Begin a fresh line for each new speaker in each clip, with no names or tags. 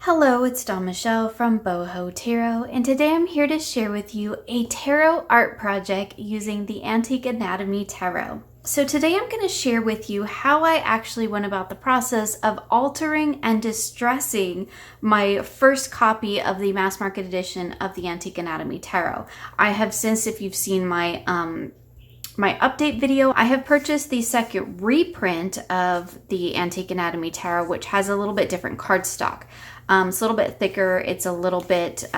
Hello, it's Dawn Michelle from Boho Tarot, and today I'm here to share with you a tarot art project using the Antique Anatomy Tarot. So today I'm going to share with you how I actually went about the process of altering and distressing my first copy of the mass market edition of the Antique Anatomy Tarot. I have since, if you've seen my update video, I have purchased the second reprint of the Antique Anatomy Tarot, which has a little bit different cardstock. It's a little bit thicker. It's a little bit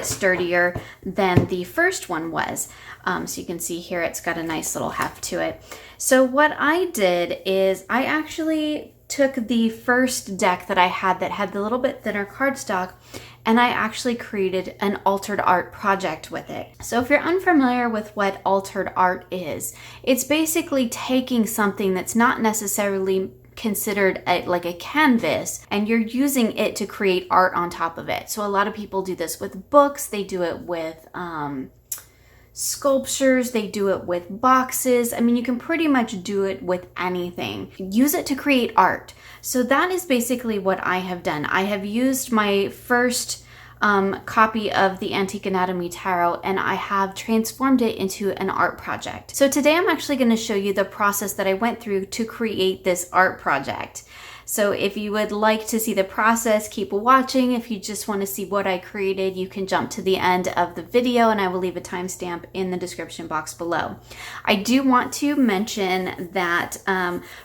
sturdier than the first one was. So you can see here it's got a nice little heft to it. So what I did is I actually took the first deck that I had that had the little bit thinner cardstock, and I actually created an altered art project with it. So if you're unfamiliar with what altered art is, it's basically taking something that's not necessarily considered like a canvas, and you're using it to create art on top of it. So a lot of people do this with books, they do it with sculptures, they do it with boxes. I mean, you can pretty much do it with anything. Use it to create art. So that is basically what I have done. I have used my first copy of the Antique Anatomy Tarot, and I have transformed it into an art project. So today I'm actually going to show you the process that I went through to create this art project. So if you would like to see the process, keep watching. If you just want to see what I created, you can jump to the end of the video, and I will leave a timestamp in the description box below. I do want to mention that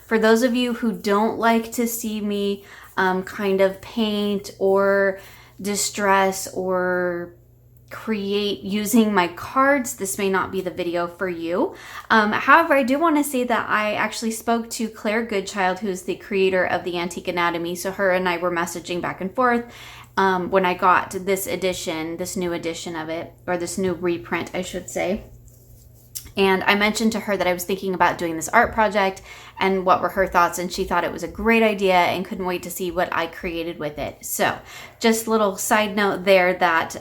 for those of you who don't like to see me kind of paint or distress or create using my cards, this may not be the video for you. However, I do want to say that I actually spoke to Claire Goodchild, who's the creator of the Antique Anatomy. So her and I were messaging back and forth when I got this edition, this new edition of it, or this new reprint, I should say. And I mentioned to her that I was thinking about doing this art project and what were her thoughts, and she thought it was a great idea and couldn't wait to see what I created with it. So just a little side note there that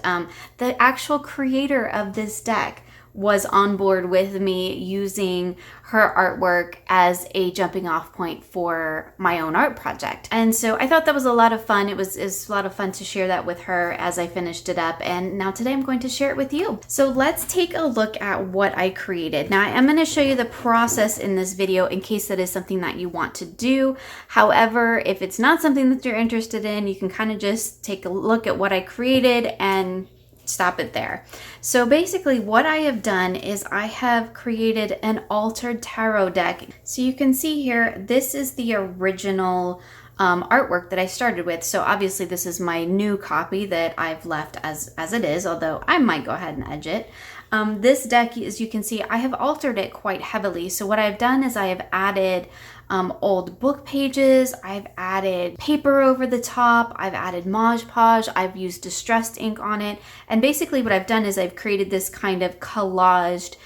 the actual creator of this deck was on board with me using her artwork as a jumping off point for my own art project. And so I thought that was a lot of fun. It was a lot of fun to share that with her as I finished it up. And now today I'm going to share it with you. So let's take a look at what I created. Now I am going to show you the process in this video in case that is something that you want to do. However, if it's not something that you're interested in, you can kind of just take a look at what I created and stop it there. So basically what I have done is I have created an altered tarot deck. So you can see here, this is the original artwork that I started with. So obviously this is my new copy that I've left as it is, although I might go ahead and edge it. This deck, as you can see, I have altered it quite heavily. So what I've done is I have added old book pages, I've added paper over the top, I've added Mod Podge, I've used distressed ink on it, and basically what I've done is I've created this kind of collaged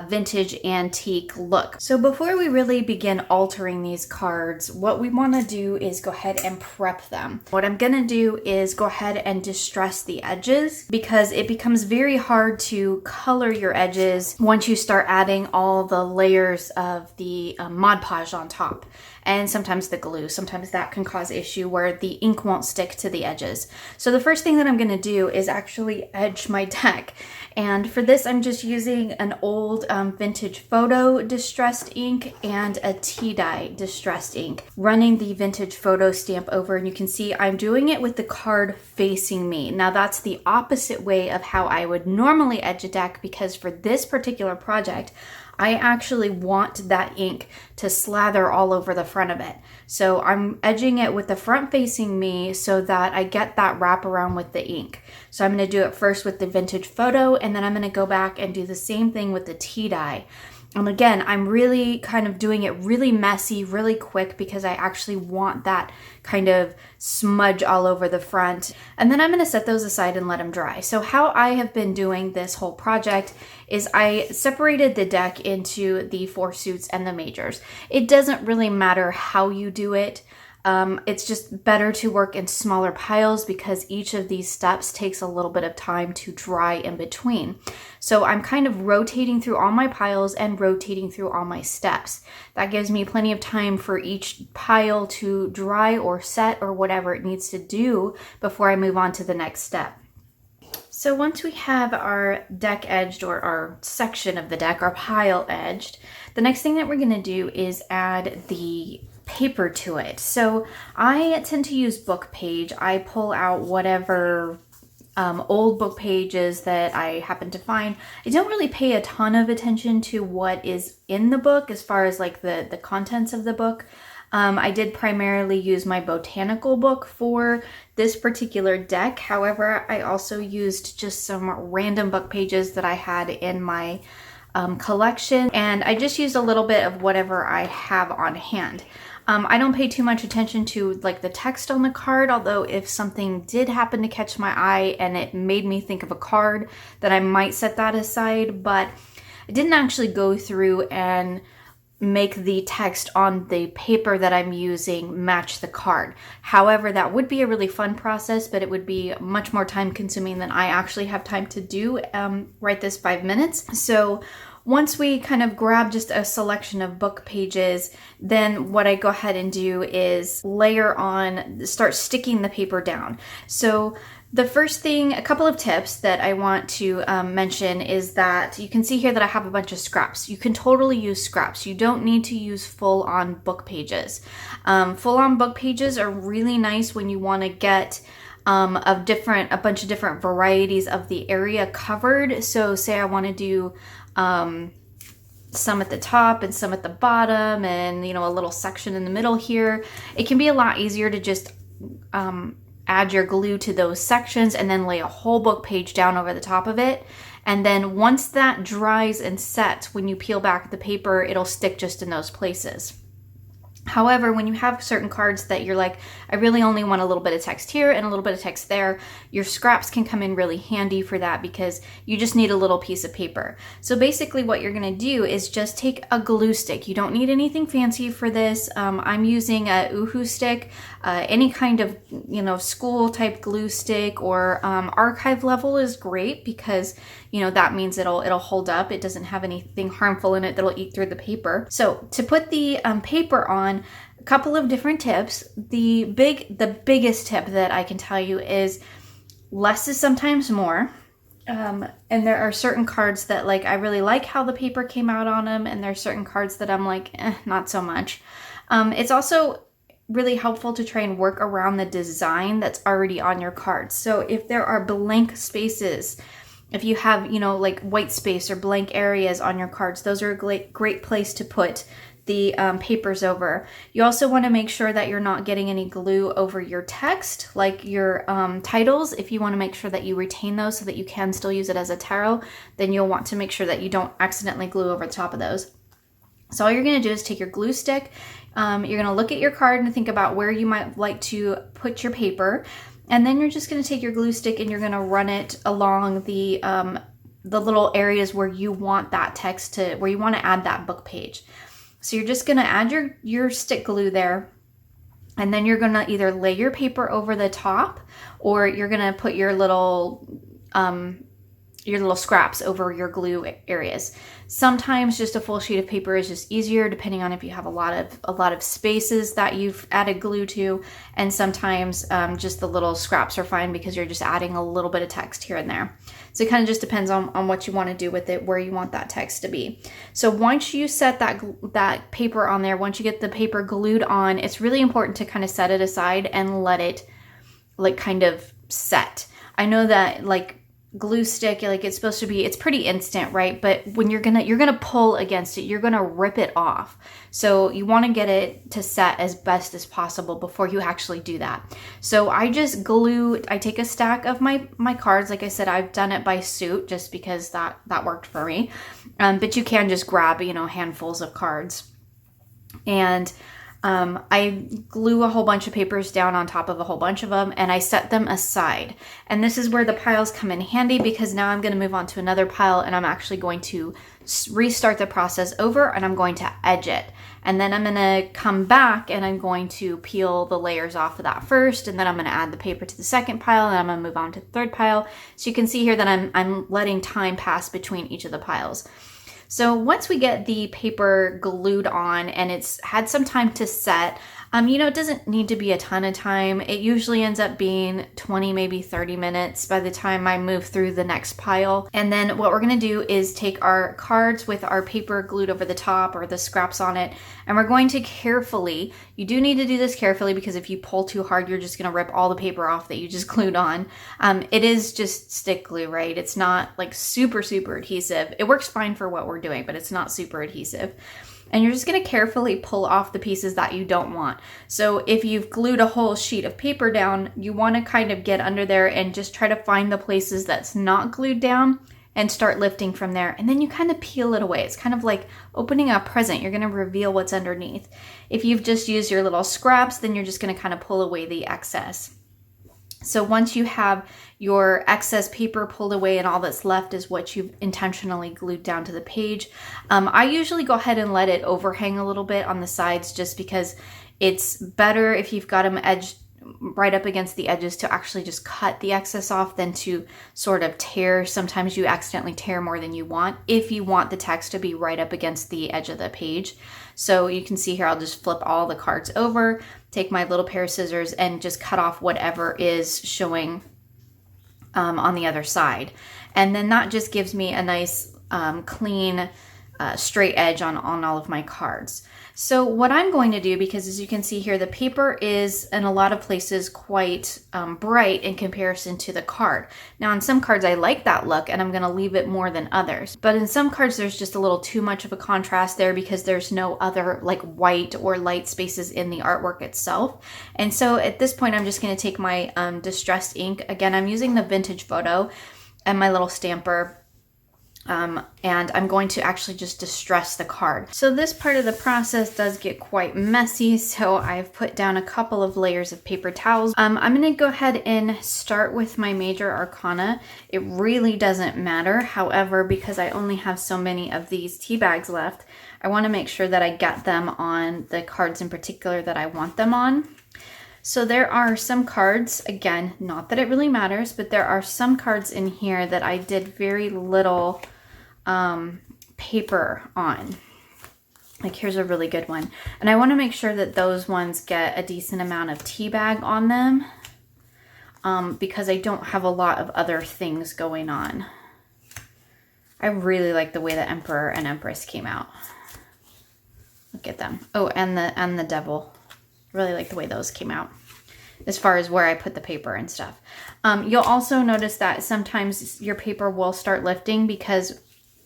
vintage antique look. So before we really begin altering these cards, what we want to do is go ahead and prep them. What I'm going to do is go ahead and distress the edges, because it becomes very hard to color your edges once you start adding all the layers of the Mod Podge on top. And sometimes the glue, sometimes that can cause issue where the ink won't stick to the edges. So the first thing that I'm going to do is actually edge my deck. And for this, I'm just using an old vintage photo distressed ink and a tea dye distressed ink. Running the vintage photo stamp over, and you can see I'm doing it with the card facing me. Now that's the opposite way of how I would normally edge a deck, because for this particular project, I actually want that ink to slather all over the front of it. So I'm edging it with the front facing me so that I get that wrap around with the ink. So I'm going to do it first with the vintage photo, and then I'm going to go back and do the same thing with the tea dye. And again, I'm really kind of doing it really messy, really quick, because I actually want that kind of smudge all over the front. And then I'm going to set those aside and let them dry. So how I have been doing this whole project is I separated the deck into the 4 suits and the majors. It doesn't really matter how you do it. It's just better to work in smaller piles because each of these steps takes a little bit of time to dry in between. So I'm kind of rotating through all my piles and rotating through all my steps. That gives me plenty of time for each pile to dry or set or whatever it needs to do before I move on to the next step. So once we have our deck edged, or our section of the deck, our pile edged, the next thing that we're going to do is add the paper to it. So I tend to use book page. I pull out whatever old book pages that I happen to find. I don't really pay a ton of attention to what is in the book as far as like the contents of the book. I did primarily use my botanical book for this particular deck. However, I also used just some random book pages that I had in my collection, and I just used a little bit of whatever I have on hand. I don't pay too much attention to like the text on the card, although if something did happen to catch my eye and it made me think of a card, then I might set that aside, but I didn't actually go through and make the text on the paper that I'm using match the card. However, that would be a really fun process, but it would be much more time consuming than I actually have time to do right this 5 minutes. So once we kind of grab just a selection of book pages, then what I go ahead and do is layer on, start sticking the paper down. So the first thing, a couple of tips that I want to mention is that you can see here that I have a bunch of scraps. You can totally use scraps. You don't need to use full-on book pages. Full-on book pages are really nice when you want to get a bunch of different varieties of the area covered. So say I want to do some at the top and some at the bottom, and a little section in the middle here. It can be a lot easier to just add your glue to those sections and then lay a whole book page down over the top of it. And then once that dries and sets, when you peel back the paper, it'll stick just in those places. However, when you have certain cards that you're like, I really only want a little bit of text here and a little bit of text there, your scraps can come in really handy for that because you just need a little piece of paper. So basically what you're going to do is just take a glue stick. You don't need anything fancy for this. I'm using a Uhu stick, any kind of, school type glue stick, or archive level is great because that means it'll hold up. It doesn't have anything harmful in it that'll eat through the paper. So to put the paper on, a couple of different tips. The biggest tip that I can tell you is less is sometimes more. And there are certain cards that I really like how the paper came out on them, and there are certain cards that I'm like, not so much. It's also really helpful to try and work around the design that's already on your cards. So if there are blank spaces, if you have, white space or blank areas on your cards, those are a great place to put the papers over. You also want to make sure that you're not getting any glue over your text, like your titles. If you want to make sure that you retain those so that you can still use it as a tarot, then you'll want to make sure that you don't accidentally glue over the top of those. So all you're going to do is take your glue stick. You're going to look at your card and think about where you might like to put your paper. And then you're just going to take your glue stick and you're going to run it along the little areas where you want that text where you want to add that book page. So you're just going to add your stick glue there, and then you're going to either lay your paper over the top, or you're going to put your little scraps over your glue areas. Sometimes just a full sheet of paper is just easier, depending on if you have a lot of spaces that you've added glue to, and sometimes just the little scraps are fine because you're just adding a little bit of text here and there. So it kind of just depends on what you want to do with it, where you want that text to be. So once you set that paper on there, once you get the paper glued on, it's really important to kind of set it aside and let it kind of set. I know that glue stick, it's supposed to be, it's pretty instant, right? But when you're gonna pull against it, you're gonna rip it off. So you want to get it to set as best as possible before you actually do that. So I take a stack of my cards. Like I said, I've done it by suit just because that worked for me. But you can just grab, handfuls of cards. And I glue a whole bunch of papers down on top of a whole bunch of them, and I set them aside. And this is where the piles come in handy, because now I'm going to move on to another pile, and I'm actually going to restart the process over, and I'm going to edge it. And then I'm going to come back and I'm going to peel the layers off of that first, and then I'm going to add the paper to the second pile, and I'm going to move on to the third pile. So you can see here that I'm letting time pass between each of the piles. So once we get the paper glued on and it's had some time to set, it doesn't need to be a ton of time. It usually ends up being 20, maybe 30 minutes by the time I move through the next pile. And then what we're going to do is take our cards with our paper glued over the top or the scraps on it, and we're going to carefully, you do need to do this carefully, because if you pull too hard, you're just going to rip all the paper off that you just glued on. It is just stick glue, right? It's not like super, super adhesive. It works fine for what we're doing, but it's not super adhesive. And you're just going to carefully pull off the pieces that you don't want. So if you've glued a whole sheet of paper down, you want to kind of get under there and just try to find the places that's not glued down and start lifting from there. And then you kind of peel it away. It's kind of like opening a present. You're going to reveal what's underneath. If you've just used your little scraps, then you're just going to kind of pull away the excess. So once you have your excess paper pulled away and all that's left is what you've intentionally glued down to the page, I usually go ahead and let it overhang a little bit on the sides, just because it's better if you've got them edged right up against the edges to actually just cut the excess off than to sort of tear. Sometimes you accidentally tear more than you want if you want the text to be right up against the edge of the page. So you can see here, I'll just flip all the cards over, take my little pair of scissors, and just cut off whatever is showing on the other side. And then that just gives me a nice clean straight edge on all of my cards. So what I'm going to do, because as you can see here, the paper is in a lot of places quite bright in comparison to the card. Now in some cards I like that look and I'm going to leave it more than others. But in some cards there's just a little too much of a contrast there because there's no other like white or light spaces in the artwork itself. And so at this point I'm just going to take my distressed ink. Again, I'm using the Vintage Photo and my little stamper. And I'm going to actually just distress the card. So this part of the process does get quite messy, so I've put down a couple of layers of paper towels. I'm going to go ahead and start with my major arcana. It really doesn't matter, however, because I only have so many of these tea bags left, I want to make sure that I get them on the cards in particular that I want them on. So there are some cards, again, not that it really matters, but there are some cards in here that I did very little paper on. Like here's a really good one. And I want to make sure that those ones get a decent amount of tea bag on them because I don't have a lot of other things going on. I really like the way the Emperor and Empress came out. Look at them. Oh, and the Devil. Really like the way those came out as far as where I put the paper and stuff. You'll also notice that sometimes your paper will start lifting because,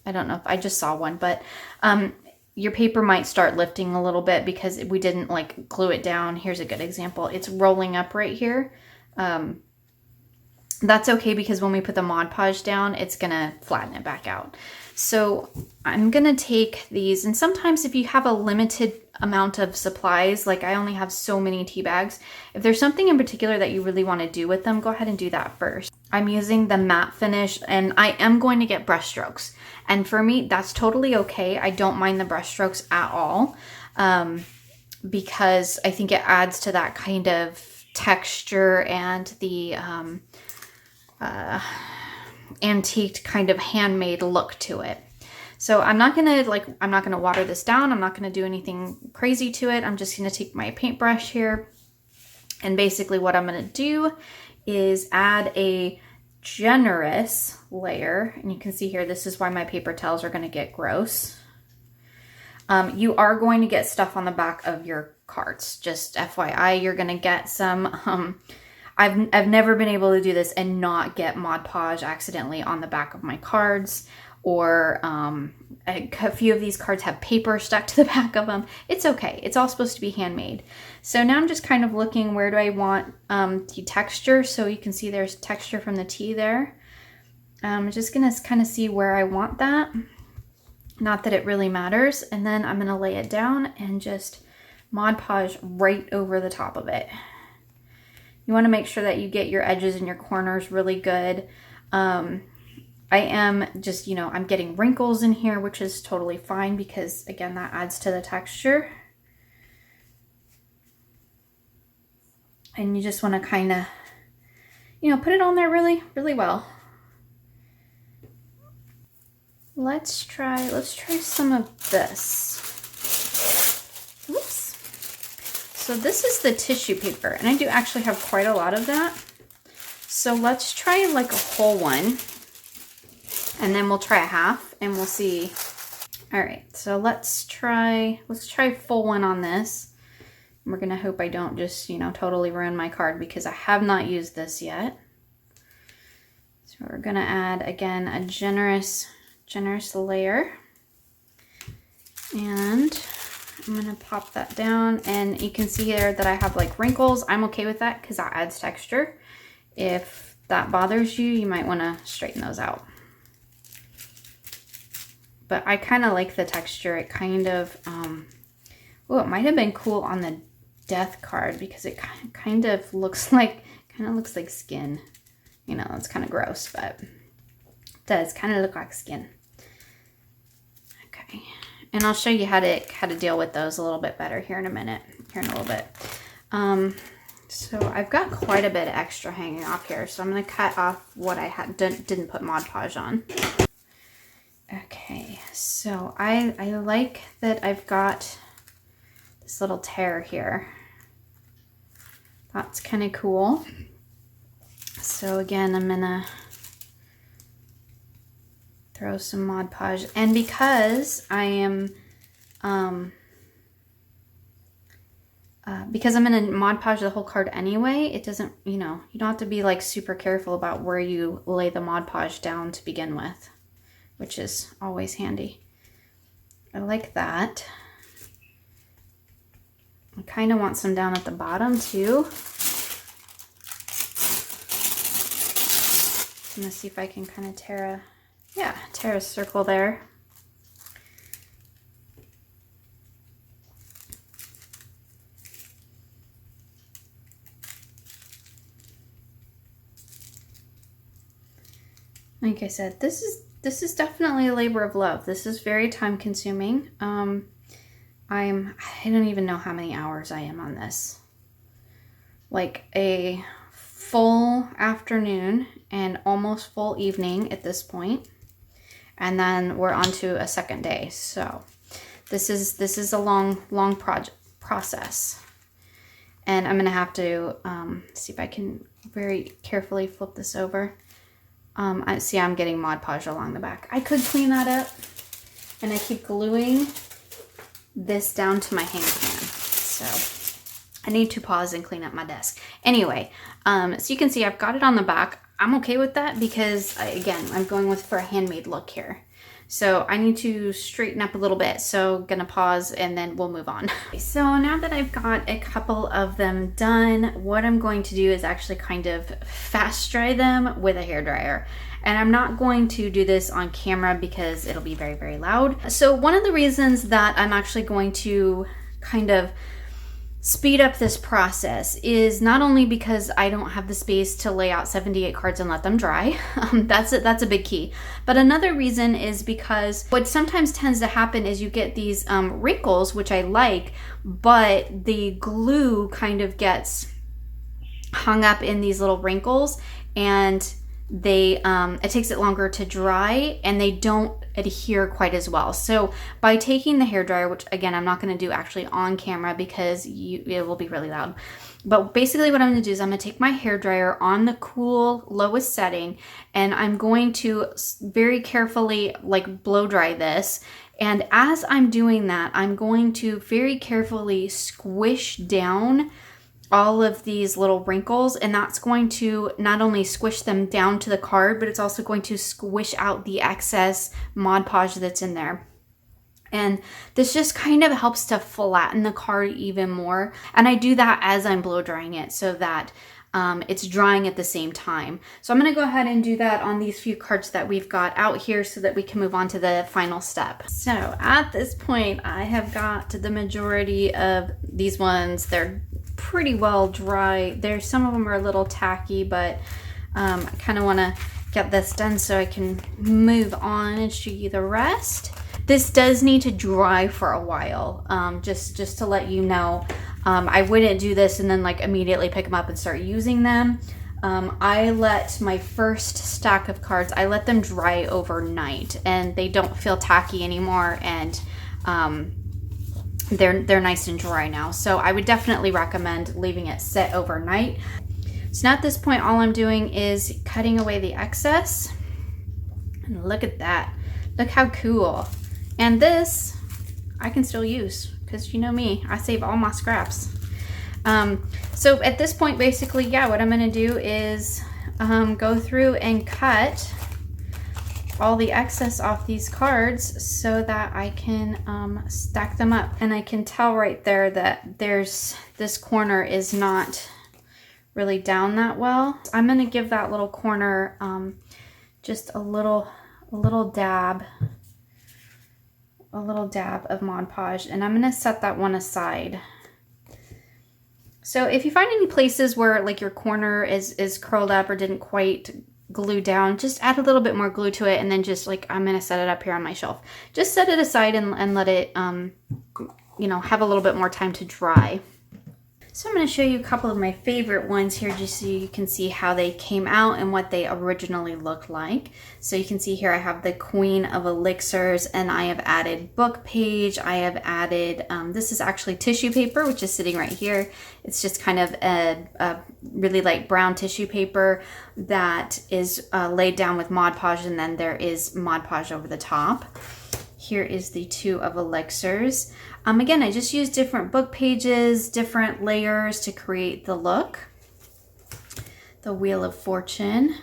I don't know if I just saw one, but your paper might start lifting a little bit because we didn't like glue it down. Here's a good example. It's rolling up right here. That's okay because when we put the Mod Podge down, it's gonna flatten it back out. So I'm gonna take these, and sometimes if you have a limited amount of supplies, like I only have so many tea bags, if there's something in particular that you really want to do with them, go ahead and do that first. I'm using the matte finish and I am going to get brush strokes. And for me, that's totally okay. I don't mind the brush strokes at all because I think it adds to that kind of texture and the antiqued kind of handmade look to it. So I'm not gonna water this down. I'm not gonna do anything crazy to it. I'm just gonna take my paintbrush here. And basically what I'm gonna do is add a generous layer. And you can see here, this is why my paper towels are gonna get gross. You are going to get stuff on the back of your cards. Just FYI, you're gonna get some, I've never been able to do this and not get Mod Podge accidentally on the back of my cards, or a few of these cards have paper stuck to the back of them. It's okay. It's all supposed to be handmade. So now I'm just kind of looking, where do I want tea texture? So you can see there's texture from the tea there. I'm just gonna kind of see where I want that. Not that it really matters. And then I'm gonna lay it down and just Mod Podge right over the top of it. You want to make sure that you get your edges and your corners really good. I am just, you know, I'm getting wrinkles in here, which is totally fine because, again, that adds to the texture. And you just want to kind of, you know, put it on there really, really well. Let's try some of this. Oops. So this is the tissue paper, and I do actually have quite a lot of that. So let's try like a whole one, and then we'll try a half, and we'll see. All right, so let's try full one on this. We're gonna hope I don't just, you know, totally ruin my card because I have not used this yet. So we're gonna add, again, a generous layer. And I'm gonna pop that down, and you can see here that I have like wrinkles. I'm okay with that because that adds texture. If that bothers you, you might wanna straighten those out. But I kind of like the texture. It kind of, oh, it might have been cool on the death card because it kind of looks like skin. You know, it's kind of gross, but it does kind of look like skin. Okay, and I'll show you how to deal with those a little bit better here in a little bit. So I've got quite a bit of extra hanging off here, so I'm going to cut off what I didn't put Mod Podge on. Okay, so I like that I've got this little tear here. That's kind of cool. So again, I'm gonna throw some Mod Podge, and because I am, because I'm gonna Mod Podge the whole card anyway, it doesn't, you know, you don't have to be like super careful about where you lay the Mod Podge down to begin with, which is always handy. I like that. I kind of want some down at the bottom too. I'm gonna see if I can kind of tear a circle there. Like I said, this is definitely a labor of love. This is very time consuming. I don't even know how many hours I am on this. Like a full afternoon and almost full evening at this point. And then we're on to a second day. So this is a long process. And I'm gonna have to see if I can very carefully flip this over. I see I'm getting Mod Podge along the back. I could clean that up, and I keep gluing this down to my hang pan. So I need to pause and clean up my desk. Anyway, so you can see I've got it on the back. I'm okay with that because, again, I'm going for a handmade look here. So I need to straighten up a little bit. So gonna pause and then we'll move on. So now that I've got a couple of them done, what I'm going to do is actually kind of fast dry them with a hairdryer. And I'm not going to do this on camera because it'll be very, very loud. So one of the reasons that I'm actually going to kind of speed up this process is not only because I don't have the space to lay out 78 cards and let them dry. That's a big key. But another reason is because what sometimes tends to happen is you get these wrinkles, which I like, but the glue kind of gets hung up in these little wrinkles, and they it takes it longer to dry, and they don't adhere quite as well. So by taking the hairdryer, which again I'm not going to do actually on camera because it will be really loud, but basically what I'm going to do is I'm going to take my hairdryer on the cool lowest setting, and I'm going to very carefully like blow dry this. And as I'm doing that, I'm going to very carefully squish down all of these little wrinkles, and that's going to not only squish them down to the card, but it's also going to squish out the excess Mod Podge that's in there. And this just kind of helps to flatten the card even more. And I do that as I'm blow drying it so that it's drying at the same time. So I'm going to go ahead and do that on these few cards that we've got out here so that we can move on to the final step. So at this point, I have got the majority of these ones. They're pretty well dry. There's some of them are a little tacky, but I kind of want to get this done so I can move on and show you the rest. This does need to dry for a while, just to let you know. I wouldn't do this and then like immediately pick them up and start using them. I let my first stack of cards, I let them dry overnight, and they don't feel tacky anymore, and they're nice and dry now. So I would definitely recommend leaving it set overnight. So now at this point, all I'm doing is cutting away the excess. And look at that. Look how cool. And this I can still use because you know me, I save all my scraps. So at this point, basically, yeah, what I'm going to do is go through and cut all the excess off these cards so that I can stack them up. And I can tell right there that this corner is not really down that well. I'm going to give that little corner just a little dab of Mod Podge, and I'm going to set that one aside. So if you find any places where like your corner is curled up or didn't quite glue down, just add a little bit more glue to it, and then just like I'm going to set it up here on my shelf. Just set it aside and let it you know, have a little bit more time to dry. So I'm going to show you a couple of my favorite ones here just so you can see how they came out and what they originally looked like. So you can see here I have the Queen of Elixirs, and I have added book page. I have added, this is actually tissue paper, which is sitting right here. It's just kind of a really light brown tissue paper that is laid down with Mod Podge, and then there is Mod Podge over the top. Here is the Two of Elixirs. Again, I just used different book pages, different layers to create the look. The Wheel of Fortune.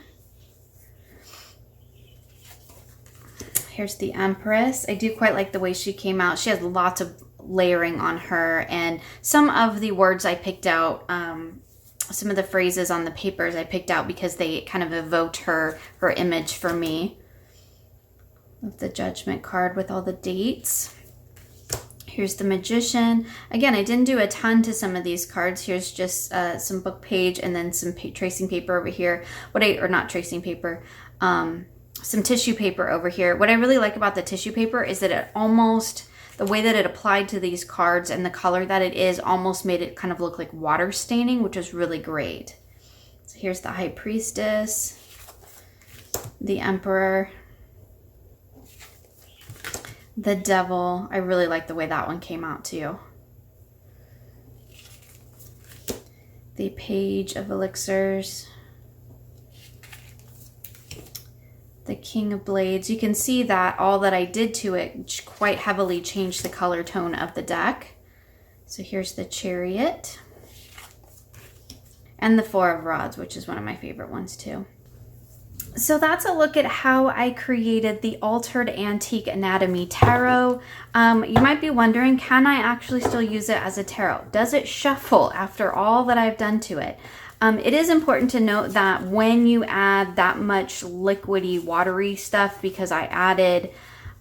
Here's the Empress. I do quite like the way she came out. She has lots of layering on her, and some of the words I picked out, some of the phrases on the papers I picked out because they kind of evoked her image for me. With the Judgment card with all the dates. Here's the Magician. Again, I didn't do a ton to some of these cards. Here's just some book page and then some tracing paper over here. Not tracing paper, some tissue paper over here. What I really like about the tissue paper is that it almost, the way that it applied to these cards and the color that it is almost made it kind of look like water staining, which is really great. So here's the High Priestess, the Emperor, the Devil. I really like the way that one came out too. The Page of Elixirs. The King of Blades. You can see that all that I did to it quite heavily changed the color tone of the deck. So here's the Chariot. And the Four of Rods, which is one of my favorite ones too. So that's a look at how I created the Altered Antique Anatomy Tarot. You might be wondering, can I actually still use it as a tarot? Does it shuffle after all that I've done to it? It is important to note that when you add that much liquidy, watery stuff, because I added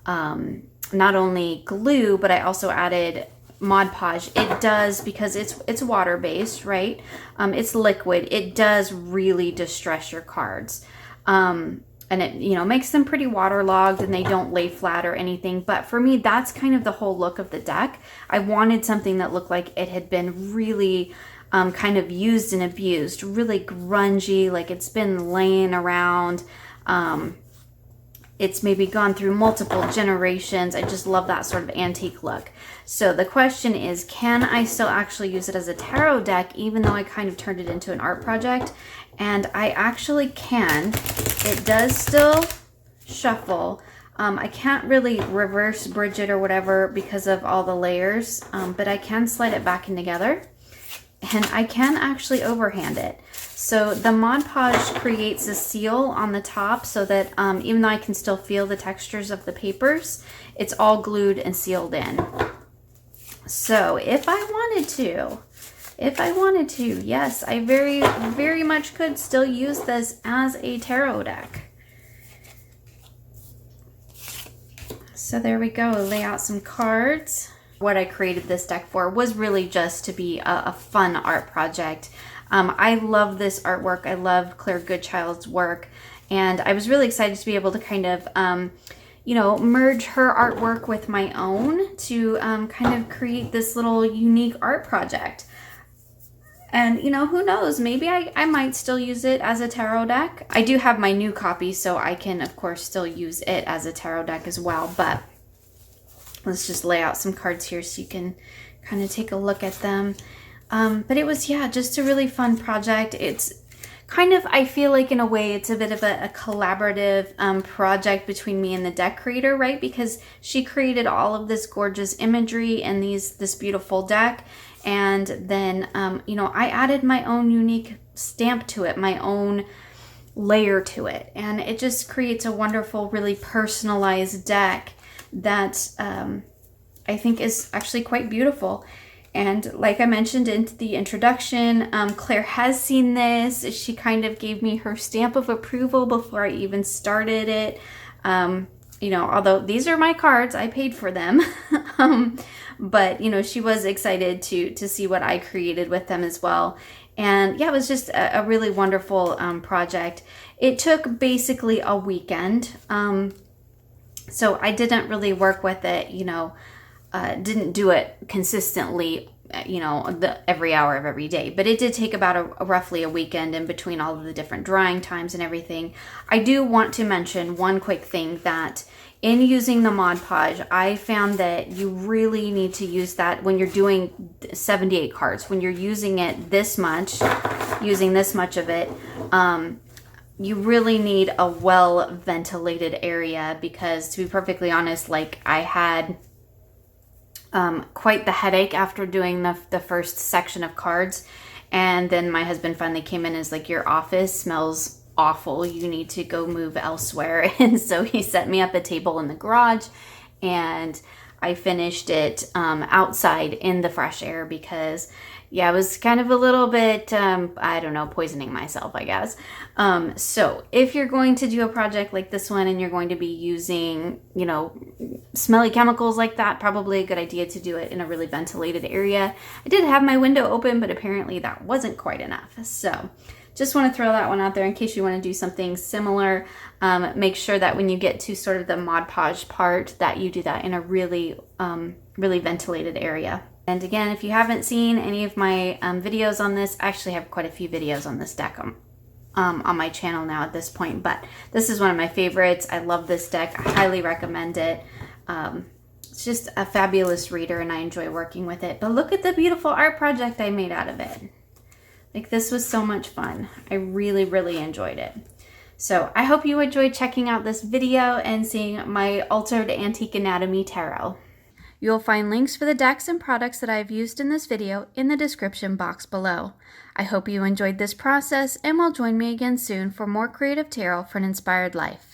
not only glue, but I also added Mod Podge, it does, because it's water-based, right? It's liquid. It does really distress your cards. And it, you know, makes them pretty waterlogged and they don't lay flat or anything. But for me, that's kind of the whole look of the deck. I wanted something that looked like it had been really kind of used and abused, really grungy, like it's been laying around. It's maybe gone through multiple generations. I just love that sort of antique look. So the question is, can I still actually use it as a tarot deck, even though I kind of turned it into an art project? And I actually can. It does still shuffle. I can't really reverse bridge it or whatever because of all the layers, but I can slide it back in together. And I can actually overhand it. So the Mod Podge creates a seal on the top so that even though I can still feel the textures of the papers, it's all glued and sealed in. So if I wanted to, if I wanted to. Yes, I very, very much could still use this as a tarot deck. So there we go, lay out some cards. What I created this deck for was really just to be a fun art project. I love this artwork. I love Claire Goodchild's work. And I was really excited to be able to kind of, you know, merge her artwork with my own to kind of create this little unique art project. And, you know, who knows, maybe I might still use it as a tarot deck. I do have my new copy, so I can, of course, still use it as a tarot deck as well. But let's just lay out some cards here so you can kind of take a look at them. But it was, yeah, just a really fun project. It's kind of, I feel like in a way, it's a bit of a collaborative project between me and the deck creator, right? Because she created all of this gorgeous imagery and this beautiful deck. And then, you know, I added my own unique stamp to it, my own layer to it. And it just creates a wonderful, really personalized deck that I think is actually quite beautiful. And like I mentioned in the introduction, Claire has seen this. She kind of gave me her stamp of approval before I even started it. You know, although these are my cards, I paid for them. But, you know, she was excited to see what I created with them as well. And yeah, it was just a really wonderful project. It took basically a weekend. So I didn't really work with it, you know, didn't do it consistently, you know, every hour of every day. But it did take about roughly a weekend in between all of the different drying times and everything. I do want to mention one quick thing, that in using the Mod Podge, I found that you really need to use that when you're doing 78 cards. When you're using it this much, using this much of it, you really need a well-ventilated area, because to be perfectly honest, like I had quite the headache after doing the first section of cards. And then my husband finally came in and was like, your office smells awful. You need to go move elsewhere. And so he set me up a table in the garage, and I finished it outside in the fresh air because, yeah, I was kind of a little bit, I don't know, poisoning myself, I guess. So if you're going to do a project like this one and you're going to be using, you know, smelly chemicals like that, probably a good idea to do it in a really ventilated area. I did have my window open, but apparently that wasn't quite enough. So just want to throw that one out there in case you want to do something similar. Make sure that when you get to sort of the Mod Podge part, that you do that in a really, really ventilated area. And again, if you haven't seen any of my videos on this, I actually have quite a few videos on this deck on my channel now at this point, but this is one of my favorites. I love this deck. I highly recommend it. It's just a fabulous reader and I enjoy working with it. But look at the beautiful art project I made out of it. Like, this was so much fun. I really, really enjoyed it. So I hope you enjoyed checking out this video and seeing my altered antique anatomy tarot. You'll find links for the decks and products that I've used in this video in the description box below. I hope you enjoyed this process and will join me again soon for more creative tarot for an inspired life.